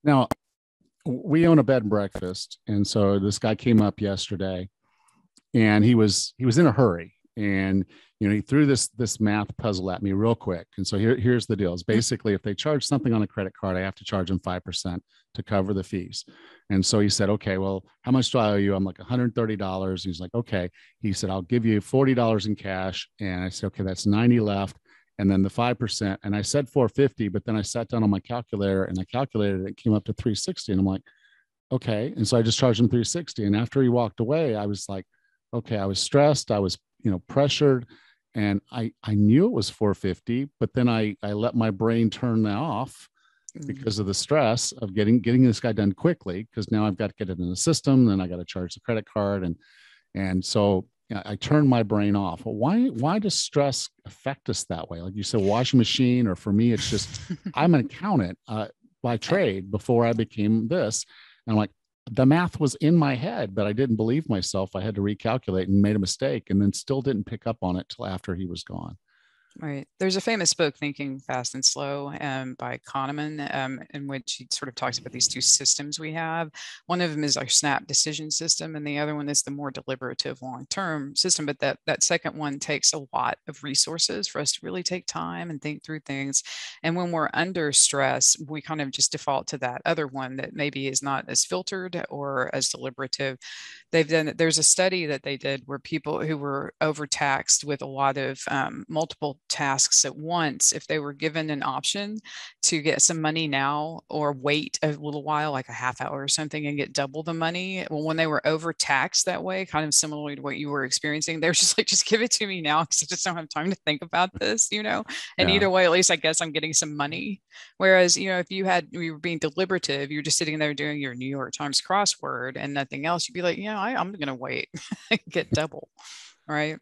Now, we own a bed and breakfast, and so this guy came up yesterday, and he was in a hurry, and he threw this math puzzle at me real quick. And so here's the deal: is basically if they charge something on a credit card, I have to charge them 5% to cover the fees. And so he said, okay, well, how much do I owe you? I'm like $130. He's like, okay. He said, I'll give you $40 in cash. And I said, okay, that's 90 left. And then the 5%. And I said 450, but then I sat down on my calculator and I calculated it, it came up to 360. And I'm like, okay. And so I just charged him 360. And after he walked away, I was like, okay, I was stressed. I was, pressured. And I knew it was 450, but then I let my brain turn that off because of the stress of getting this guy done quickly. Cause now I've got to get it in the system. Then I got to charge the credit card. And so I turned my brain off. Well, why does stress affect us that way? Like you said, washing machine, or for me, it's just, I'm an accountant by trade before I became this. And I'm like, the math was in my head, but I didn't believe myself. I had to recalculate and made a mistake, and then still didn't pick up on it till after he was gone. Right. There's a famous book, Thinking Fast and Slow, by Kahneman, in which he sort of talks about these two systems we have. One of them is our snap decision system, and the other one is the more deliberative long-term system. But that second one takes a lot of resources for us to really take time and think through things. And when we're under stress, we kind of just default to that other one that maybe is not as filtered or as deliberative. There's a study that they did where people who were overtaxed with a lot of multiple tasks at once, if they were given an option to get some money now or wait a little while, like a half hour or something, and get double the money, well, when they were overtaxed that way, kind of similarly to what you were experiencing, they're just like, just give it to me now because I just don't have time to think about this, and Yeah. either way, at least I guess I'm getting some money. Whereas, if you were being deliberative, you're just sitting there doing your New York Times crossword and nothing else, you'd be like, I'm going to wait, get double. Right.